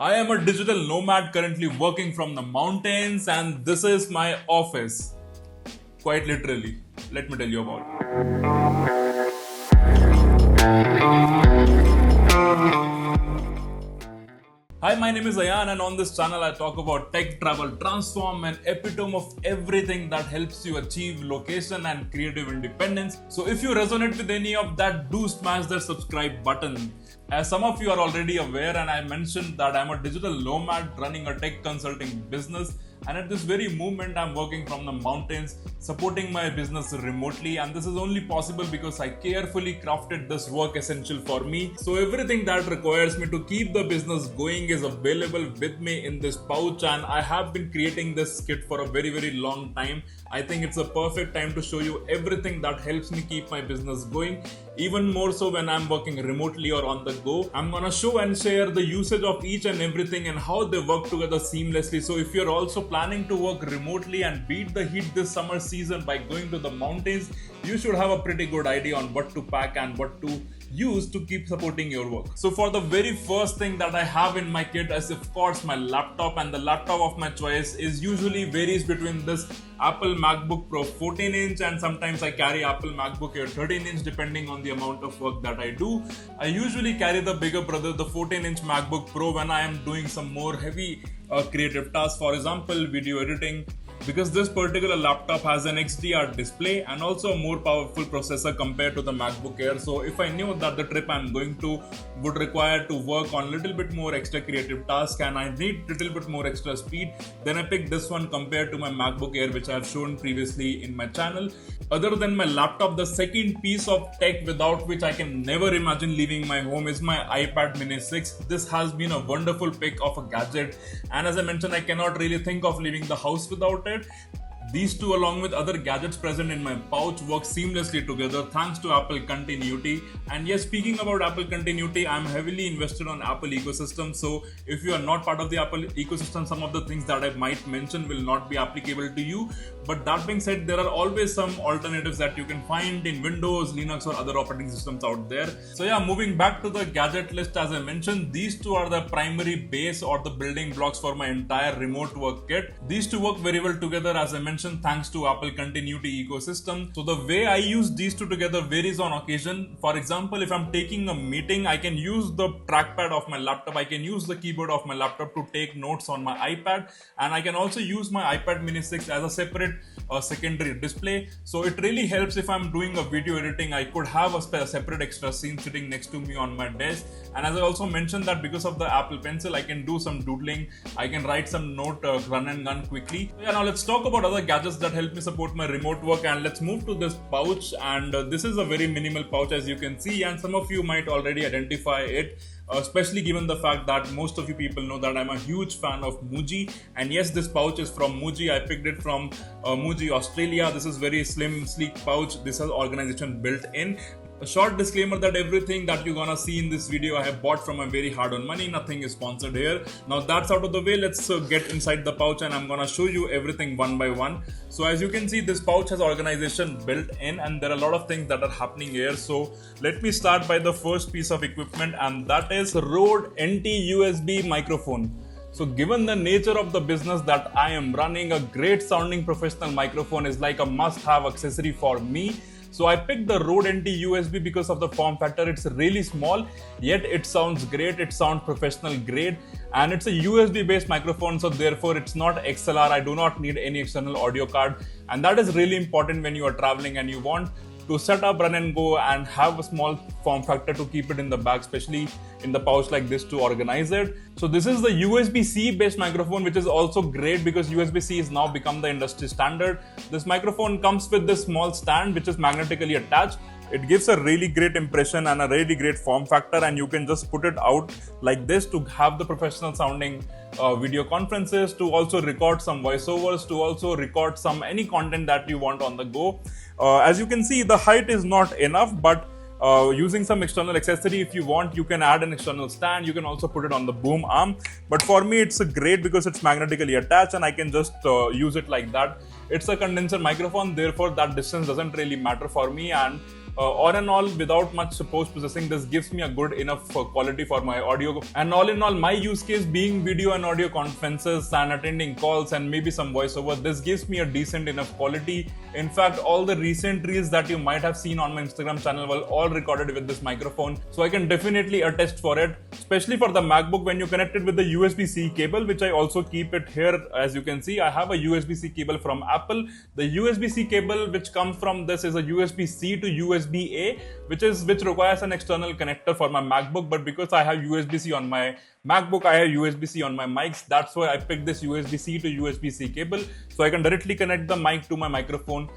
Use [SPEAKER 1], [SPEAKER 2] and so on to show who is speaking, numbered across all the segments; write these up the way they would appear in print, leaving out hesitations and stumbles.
[SPEAKER 1] I am a digital nomad currently working from the mountains, and this is my office. Quite literally. Let me tell you about it. Hi, my name is Ayan, and on this channel I talk about tech, travel, transform, and epitome of everything that helps you achieve location and creative independence. So if you resonate with any of that, do smash the subscribe button. As some of you are already aware, and I mentioned that I'm a digital nomad running a tech consulting business, and at this very moment I'm working from the mountains, supporting my business remotely, and this is only possible because I carefully crafted this work essential for me. So everything that requires me to keep the business going is available with me in this pouch, and I have been creating this kit for a very long time. I think it's a perfect time to show you everything that helps me keep my business going, even more so when I'm working remotely or on the go. I'm gonna show and share the usage of each and everything and how they work together seamlessly. So if you're also planning to work remotely and beat the heat this summer season by going to the mountains, you should have a pretty good idea on what to pack and what to use to keep supporting your work. So for the very first thing that I have in my kit is of course my laptop, and the laptop of my choice is usually varies between this Apple MacBook Pro 14-inch and sometimes I carry Apple MacBook Air 13-inch depending on the amount of work that I do. I usually carry the bigger brother, the 14-inch MacBook Pro, when I am doing some more heavy creative tasks, for example video editing, because this particular laptop has an XDR display and also a more powerful processor compared to the MacBook Air. So if I knew that the trip I'm going to would require to work on a little bit more extra creative tasks and I need a little bit more extra speed, then I picked this one compared to my MacBook Air, which I've shown previously in my channel. Other than my laptop, the second piece of tech without which I can never imagine leaving my home is my iPad mini 6. This has been a wonderful pick of a gadget, and as I mentioned, I cannot really think of leaving the house without it. These two, along with other gadgets present in my pouch, work seamlessly together thanks to Apple continuity. And yes, speaking about Apple continuity, I'm heavily invested on Apple ecosystem. So if you are not part of the Apple ecosystem, some of the things that I might mention will not be applicable to you. But that being said, there are always some alternatives that you can find in Windows, Linux, or other operating systems out there. So yeah, moving back to the gadget list, as I mentioned, these two are the primary base or the building blocks for my entire remote work kit. These two work very well together, as I mentioned, thanks to Apple continuity ecosystem. So the way I use these two together varies on occasion. For example, if I'm taking a meeting, I can use the trackpad of my laptop, I can use the keyboard of my laptop to take notes on my iPad, and I can also use my iPad mini 6 as a separate secondary display. So it really helps if I'm doing a video editing. I could have a separate extra scene sitting next to me on my desk. And as I also mentioned that because of the Apple Pencil, I can do some doodling, I can write some note, run and gun quickly. So yeah, now let's talk about other gadgets that help me support my remote work, and let's move to this pouch. And this is a very minimal pouch, as you can see, and some of you might already identify it, especially given the fact that most of you people know that I'm a huge fan of Muji. And yes, this pouch is from Muji. I picked it from Muji Australia. This is very slim, sleek pouch. This has organization built in. A short disclaimer that everything that you're gonna see in this video I have bought from my very hard-earned money. Nothing is sponsored here. Now that's out of the way, let's get inside the pouch and I'm gonna show you everything one by one. So as you can see, this pouch has organization built in and there are a lot of things that are happening here. So let me start by the first piece of equipment, and that is Rode NT USB microphone. So given the nature of the business that I am running, a great sounding professional microphone is like a must-have accessory for me. So I picked the Rode NT USB because of the form factor. It's really small, yet it sounds great. It sounds professional grade, and it's a USB based microphone. So therefore it's not XLR. I do not need any external audio card. And that is really important when you are traveling and you want to set up, run and go, and have a small form factor to keep it in the bag, especially in the pouch like this to organize it. So this is the USB-C based microphone, which is also great because USB-C has now become the industry standard. This microphone comes with this small stand which is magnetically attached. It gives a really great impression and a really great form factor, and you can just put it out like this to have the professional sounding video conferences, to also record some voiceovers, to also record some any content that you want on the go. As you can see, the height is not enough, but using some external accessory, if you want, you can add an external stand. You can also put it on the boom arm, but for me it's great because it's magnetically attached and I can just use it like that. It's a condenser microphone, therefore that distance doesn't really matter for me, and all in all, without much post processing, this gives me a good enough quality for my audio. And all in all, my use case being video and audio conferences and attending calls and maybe some voiceover, this gives me a decent enough quality. In fact, all the recent reels that you might have seen on my Instagram channel were all recorded with this microphone, so I can definitely attest for it, especially for the MacBook when you connect it with the USB-C cable, which I also keep it here. As you can see, I have a USB-C cable from Apple. The USB-C cable which comes from this is a USB-C to USB-A, which requires an external connector for my MacBook, but because I have USB-C on my MacBook, I have USB-C on my mics. That's why I picked this USB-C to USB-C cable, so I can directly connect the mic to my microphone.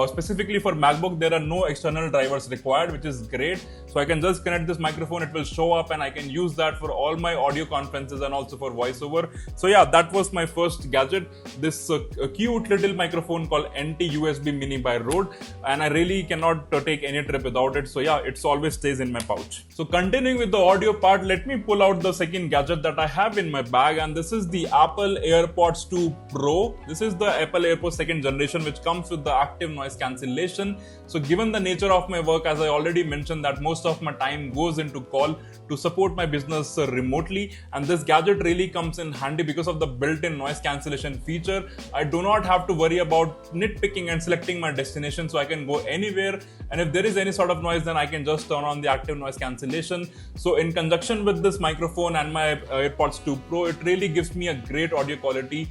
[SPEAKER 1] Specifically for MacBook, there are no external drivers required, which is great. So I can just connect this microphone, it will show up, and I can use that for all my audio conferences and also for voiceover. So yeah, that was my first gadget, this cute little microphone called NT USB Mini by Rode, and I really cannot take any trip without it. So yeah, it always stays in my pouch. So continuing with the audio part, let me pull out the second gadget that I have in my bag, and this is the Apple AirPods 2 Pro. This is the Apple AirPods second generation, which comes with the active noise cancellation. So given the nature of my work, as I already mentioned, that most of my time goes into call to support my business remotely, and this gadget really comes in handy because of the built-in noise cancellation feature. I do not have to worry about nitpicking and selecting my destination, so I can go anywhere, and if there is any sort of noise, then I can just turn on the active noise cancellation. So in conjunction with this microphone and my AirPods 2 Pro, it really gives me a great audio quality,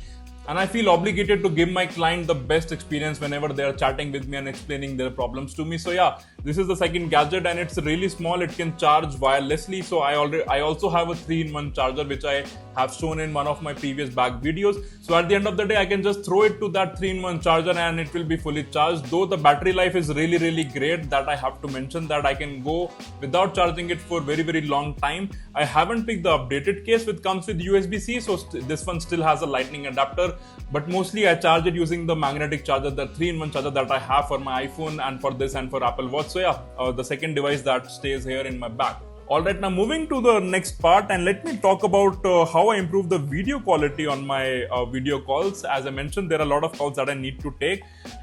[SPEAKER 1] and I feel obligated to give my client the best experience whenever they are chatting with me and explaining their problems to me. So yeah, this is the second gadget, and it's really small. It can charge wirelessly. So I also have a 3-in-1 charger, which I have shown in one of my previous bag videos. So at the end of the day, I can just throw it to that 3-in-1 charger and it will be fully charged. Though the battery life is really great, that I have to mention, that I can go without charging it for very long time. I haven't picked the updated case which comes with USB-C, so this one still has a lightning adapter, but mostly I charge it using the magnetic charger, the 3-in-1 charger that I have for my iPhone and for this and for Apple Watch. So yeah, the second device that stays here in my bag. Alright, now moving to the next part, and let me talk about how I improve the video quality on my video calls. As I mentioned, there are a lot of calls that I need to take,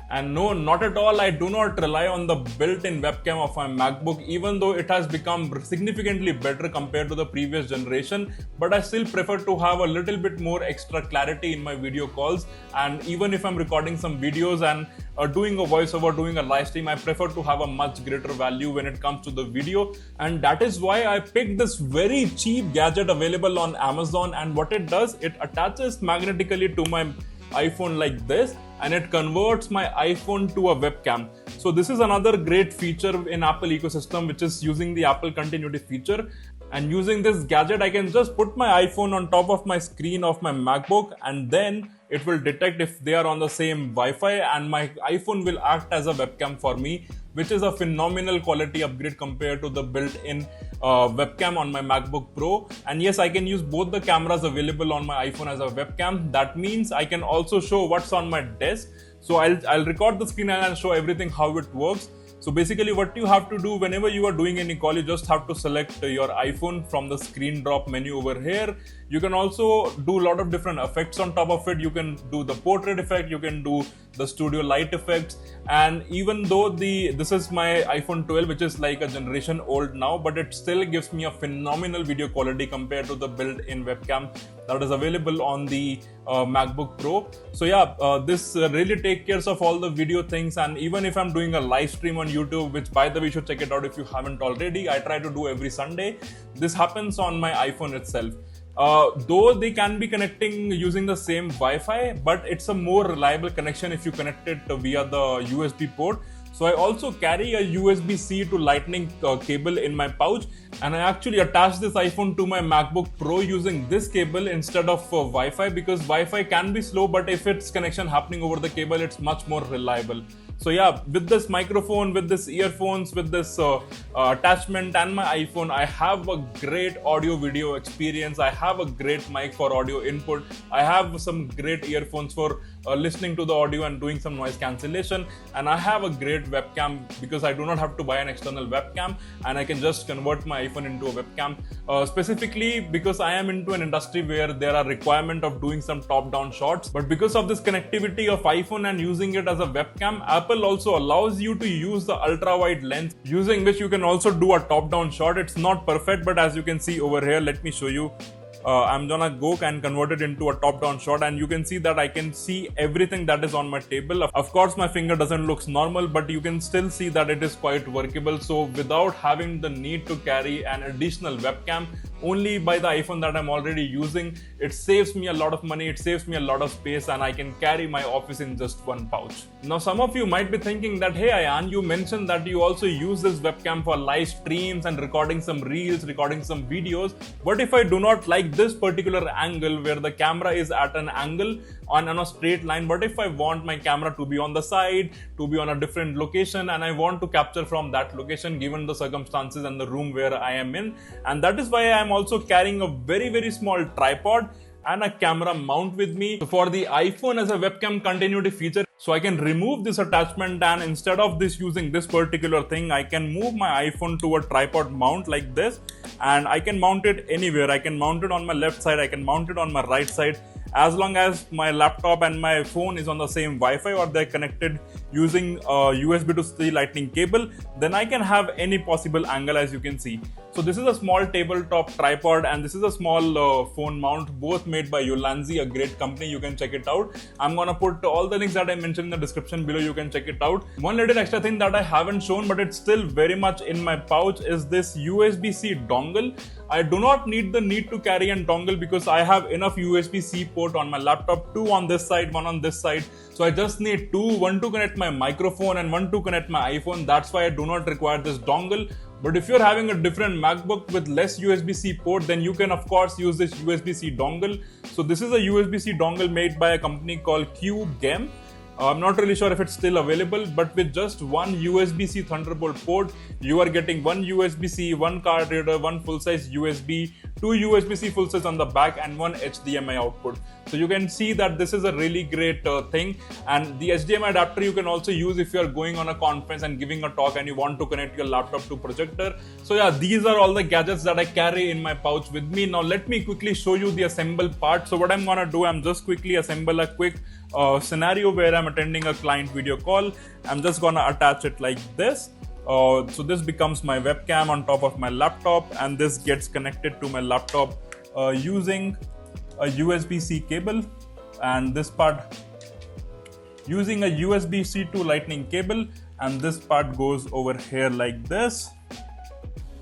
[SPEAKER 1] and no, not at all, I do not rely on the built-in webcam of my MacBook, even though it has become significantly better compared to the previous generation, but I still prefer to have a little bit more extra clarity in my video calls. And even if I'm recording some videos and doing a voiceover, doing a live stream, I prefer to have a much greater value when it comes to the video, and that is why I picked this very cheap gadget available on Amazon. And what it does, it attaches magnetically to my iPhone like this, and it converts my iPhone to a webcam. So this is another great feature in Apple ecosystem, which is using the Apple continuity feature. And using this gadget, I can just put my iPhone on top of my screen of my MacBook, and then it will detect if they are on the same Wi-Fi, and my iPhone will act as a webcam for me, which is a phenomenal quality upgrade compared to the built-in webcam on my MacBook Pro. And yes, I can use both the cameras available on my iPhone as a webcam. That means I can also show what's on my desk. So I'll record the screen and I'll show everything how it works. So basically what you have to do whenever you are doing any call, you just have to select your iPhone from the screen drop menu over here. You can also do a lot of different effects on top of it. You can do the portrait effect, you can do the studio light effects, and even though this is my iPhone 12, which is like a generation old now, but it still gives me a phenomenal video quality compared to the built-in webcam that is available on the MacBook Pro. So yeah, this really takes care of all the video things. And even if I'm doing a live stream on YouTube, which by the way you should check it out if you haven't already, I try to do every Sunday, this happens on my iPhone itself. Though they can be connecting using the same Wi-Fi, but it's a more reliable connection if you connect it via the USB port. So I also carry a USB-C to Lightning cable in my pouch, and I actually attach this iPhone to my MacBook Pro using this cable instead of Wi-Fi, because Wi-Fi can be slow, but if it's connection happening over the cable, it's much more reliable. So yeah, with this microphone, with this earphones, with this attachment and my iPhone, I have a great audio video experience. I have a great mic for audio input. I have some great earphones for listening to the audio and doing some noise cancellation. And I have a great webcam because I do not have to buy an external webcam, and I can just convert my iPhone into a webcam. Specifically because I am into an industry where there are requirement of doing some top-down shots. But because of this connectivity of iPhone and using it as a webcam, Apple also allows you to use the ultra wide lens, using which you can also do a top down shot. It's not perfect, but as you can see over here, let me show you. I'm gonna go and convert it into a top-down shot, and you can see that I can see everything that is on my table. Of course, my finger doesn't look normal, but you can still see that it is quite workable. So without having the need to carry an additional webcam, only by the iPhone that I'm already using, it saves me a lot of money, it saves me a lot of space, and I can carry my office in just one pouch. Now some of you might be thinking that, hey Ayan, you mentioned that you also use this webcam for live streams and recording some reels, recording some videos. What if I do not like this particular angle where the camera is at an angle on a straight line? What if I want my camera to be on the side, to be on a different location, and I want to capture from that location given the circumstances and the room where I am in? And that is why I am also carrying a very small tripod and a camera mount with me. So for the iPhone as a webcam continuity feature, so I can remove this attachment, and instead of this using this particular thing, I can move my iPhone to a tripod mount like this, and I can mount it anywhere. I can mount it on my left side, I can mount it on my right side, as long as my laptop and my phone is on the same Wi-Fi or they're connected using USB to C lightning cable, then I can have any possible angle, as you can see. So this is a small tabletop tripod, and this is a small phone mount, both made by Ulanzi, a great company. You can check it out. I'm gonna put all the links that I mentioned in the description below. You can check it out. One little extra thing that I haven't shown, but it's still very much in my pouch, is this USB-C dongle. I do not need to carry a dongle because I have enough USB-C port on my laptop, 2 on this side, 1 on this side. So I just need 2, one to connect my microphone and 1 to connect my iPhone. That's why I do not require this dongle. But if you're having a different MacBook with less USB-C port, then you can of course use this USB-C dongle. So this is a USB-C dongle made by a company called QGEM. I'm not really sure if it's still available, but with just one USB-C Thunderbolt port, you are getting one USB-C, one card reader, one full-size USB, 2 USB-C full-size on the back, and one HDMI output. So you can see that this is a really great thing. And the HDMI adapter you can also use if you are going on a conference and giving a talk and you want to connect your laptop to projector. So yeah, these are all the gadgets that I carry in my pouch with me. Now let me quickly show you the assemble part. So what I'm gonna do, I'm just quickly assemble a quick scenario where I'm attending a client video call. I'm just gonna attach it like this. So this becomes my webcam on top of my laptop, and this gets connected to my laptop using a USB-C cable, and this part using a USB-C to lightning cable, and this part goes over here like this.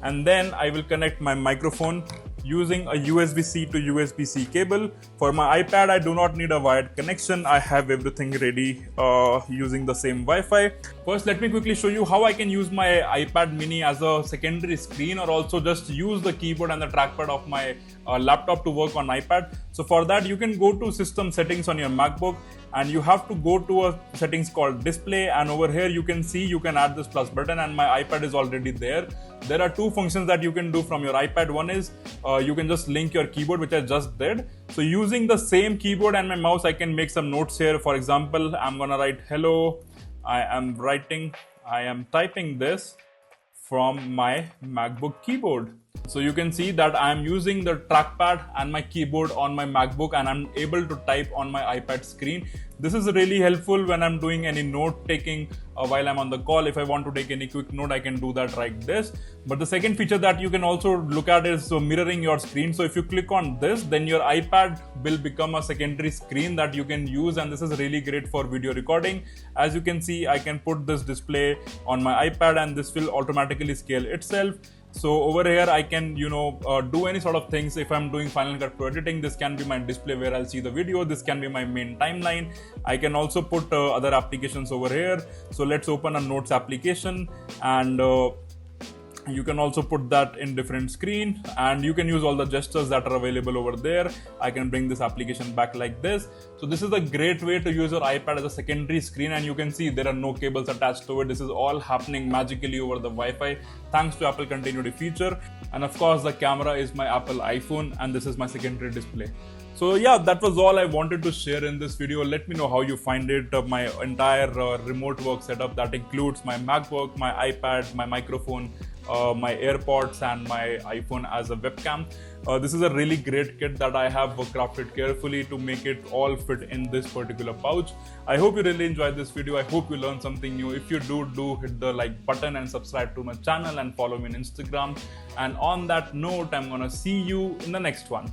[SPEAKER 1] And then I will connect my microphone using a USB-C to USB-C cable. For my iPad, I do not need a wired connection. I have everything ready using the same Wi-Fi. First, let me quickly show you how I can use my iPad mini as a secondary screen, or also just use the keyboard and the trackpad of my laptop to work on iPad. So for that, you can go to system settings on your MacBook, and you have to go to a settings called display, and over here you can see you can add this plus button, and my iPad is already there. There are 2 functions that you can do from your iPad. One is you can just link your keyboard, which I just did. So using the same keyboard and my mouse, I can make some notes here. For example, I'm gonna write hello. I am typing this from my MacBook keyboard. So you can see that I am using the trackpad and my keyboard on my MacBook, and I'm able to type on my iPad screen. This is really helpful when I'm doing any note taking while I'm on the call. If I want to take any quick note, I can do that like this. But the second feature that you can also look at is mirroring your screen. So if you click on this, then your iPad will become a secondary screen that you can use, and this is really great for video recording. As you can see, I can put this display on my iPad, and this will automatically scale itself. So over here, I can, do any sort of things. If I'm doing Final Cut Pro editing, this can be my display where I'll see the video. This can be my main timeline. I can also put other applications over here. So let's open a notes application, and you can also put that in different screen, and you can use all the gestures that are available over there. I can bring this application back like this. So this is a great way to use your iPad as a secondary screen, and you can see there are no cables attached to it. This is all happening magically over the Wi-Fi thanks to Apple Continuity feature. And of course, the camera is my Apple iPhone, and this is my secondary display. So yeah, that was all I wanted to share in this video. Let me know how you find it. My entire remote work setup that includes my MacBook, my iPad, my microphone, my AirPods and my iPhone as a webcam. This is a really great kit that I have crafted carefully to make it all fit in this particular pouch. I hope you really enjoyed this video. I hope you learned something new. If you do hit the like button and subscribe to my channel and follow me on Instagram. And on that note, I'm gonna see you in the next one.